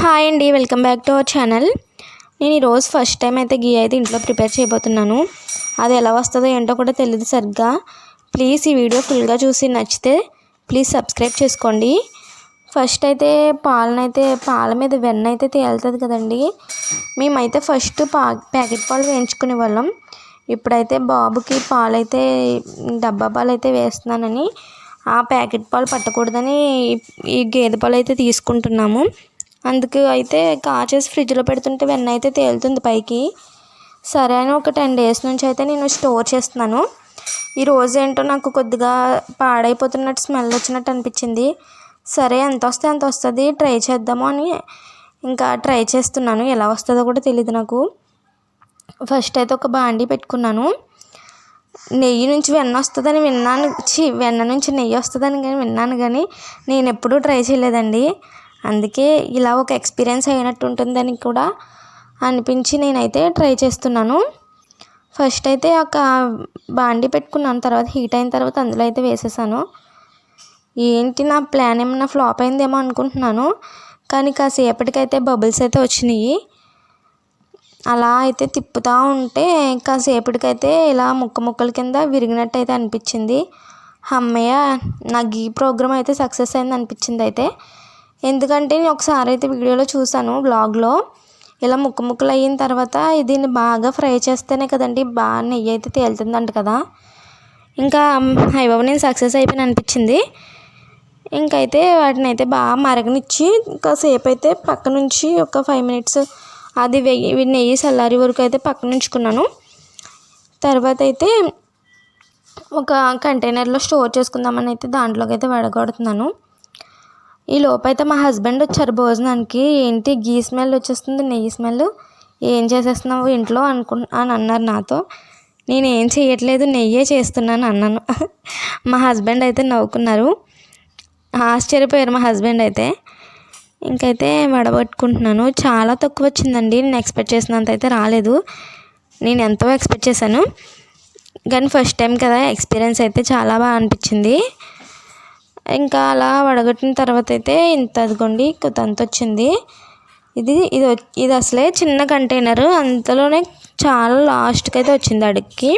Hi అండి, welcome back to our channel. నేను ఈరోజు ఫస్ట్ టైం అయితే గీ అయితే ఇంట్లో ప్రిపేర్ చేయబోతున్నాను. అది ఎలా వస్తుందో ఏంటో కూడా తెలియదు సరిగ్గా. ప్లీజ్ ఈ వీడియో ఫుల్గా చూసి నచ్చితే ప్లీజ్ సబ్స్క్రైబ్ చేసుకోండి. ఫస్ట్ అయితే పాల మీద వెన్న అయితే తేలుతుంది కదండి. మేమైతే ఫస్ట్ ప్యాకెట్ పాలు వేయించుకునే వాళ్ళం. ఇప్పుడైతే బాబుకి పాలైతే డబ్బా పాలు అయితే వేస్తున్నానని ఆ ప్యాకెట్ పాలు పట్టకూడదని ఈ గేదె పాలు అయితే తీసుకుంటున్నాము. అందుకు అయితే కాచేసి ఫ్రిడ్జ్లో పెడుతుంటే వెన్న అయితే తేలుతుంది పైకి. సరే అని ఒక 10 days నుంచి అయితే నేను స్టోర్ చేస్తున్నాను. ఈరోజు ఏంటో నాకు కొద్దిగా పాడైపోతున్నట్టు స్మెల్ వచ్చినట్టు అనిపించింది. సరే ఎంత వస్తే అంత వస్తుంది, ట్రై చేద్దాము అని ఇంకా ట్రై చేస్తున్నాను. ఎలా వస్తుందో కూడా తెలియదు నాకు. ఫస్ట్ అయితే ఒక బాండీ పెట్టుకున్నాను. నెయ్యి నుంచి వెన్న వస్తుందని విన్నాను, వెన్న నుంచి నెయ్యి వస్తుందని కానీ విన్నాను, కానీ నేను ఎప్పుడూ ట్రై చేయలేదండి. అందుకే ఇలా ఒక ఎక్స్పీరియన్స్ అయినట్టు ఉంటుందని కూడా అనిపించి నేనైతే ట్రై చేస్తున్నాను. ఫస్ట్ అయితే ఒక బాండీ పెట్టుకున్నాను, తర్వాత హీట్ అయిన తర్వాత అందులో అయితే వేసేసాను. ఏంటి నా ప్లాన్ ఏమన్నా ఫ్లాప్ అయిందేమో అనుకుంటున్నాను, కానీ కాసేపటికైతే బబుల్స్ అయితే వచ్చినాయి. అలా అయితే తిప్పుతూ ఉంటే కాసేపటికైతే ఇలా ముక్కల కింద విరిగినట్టు అయితే అనిపించింది. అమ్మయ్య, నా గీ ప్రోగ్రామ్ అయితే సక్సెస్ అయింది అనిపించింది. అయితే ఎందుకంటే నేను ఒకసారి అయితే వీడియోలో చూసాను, బ్లాగ్లో. ఇలా ముక్కలు అయిన తర్వాత దీన్ని బాగా ఫ్రై చేస్తేనే కదండి బాగా నెయ్యి అయితే తేలుతుందంట కదా. ఇంకా అయ్యబాబు నేను సక్సెస్ అయిపోయిన అనిపించింది. ఇంకైతే వాటిని అయితే బాగా మరగనిచ్చి కాసేపు అయితే పక్క నుంచి ఒక 5 minutes అది నెయ్యి చల్లారి వరకు అయితే పక్కన ఉంచుకున్నాను. తర్వాత అయితే ఒక కంటైనర్లో స్టోర్ చేసుకుందామని అయితే దాంట్లోకి అయితే వడగొడుతున్నాను. ఈ లోపైతే మా హస్బెండ్ వచ్చారు భోజనానికి. ఏంటి గీ స్మెల్ వచ్చేస్తుంది, నెయ్యి స్మెల్, ఏం చేసేస్తున్నావు ఇంట్లో అని అన్నారు నాతో. నేను ఏం చేయట్లేదు, నెయ్యే చేస్తున్నాను అన్నాను. మా హస్బెండ్ అయితే నవ్వుకున్నారు, ఆశ్చర్యపోయారు మా హస్బెండ్ అయితే. ఇంకైతే వడబట్టుకుంటున్నాను. చాలా తక్కువ వచ్చిందండి, నేను ఎక్స్పెక్ట్ చేసినంత అయితే రాలేదు. నేను ఎంతో ఎక్స్పెక్ట్ చేశాను, కానీ ఫస్ట్ టైం కదా, ఎక్స్పీరియన్స్ అయితే చాలా బాగా అనిపించింది. ఇంకా అలా వడగట్టిన తర్వాత అయితే ఇంత అదిగోండి కొంత వచ్చింది. ఇది అసలే చిన్న కంటైనరు, అంతలోనే చాలా లాస్ట్కి అయితే వచ్చింది అడుగుకి.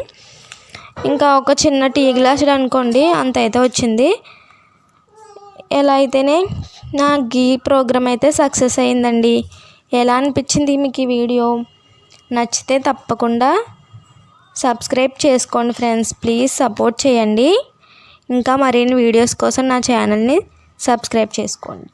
ఇంకా ఒక చిన్న టీ గ్లాసులు అనుకోండి అంత అయితే వచ్చింది. ఎలా అయితేనే నా గీ ప్రోగ్రామ్ అయితే సక్సెస్ అయిందండి. ఎలా అనిపించింది మీకు ఈ వీడియో? నచ్చితే తప్పకుండా సబ్స్క్రైబ్ చేసుకోండి ఫ్రెండ్స్, ప్లీజ్ సపోర్ట్ చేయండి. ఇంకా మరిన్ని వీడియోస్ కోసం నా ఛానల్ని సబ్స్క్రైబ్ చేసుకోండి.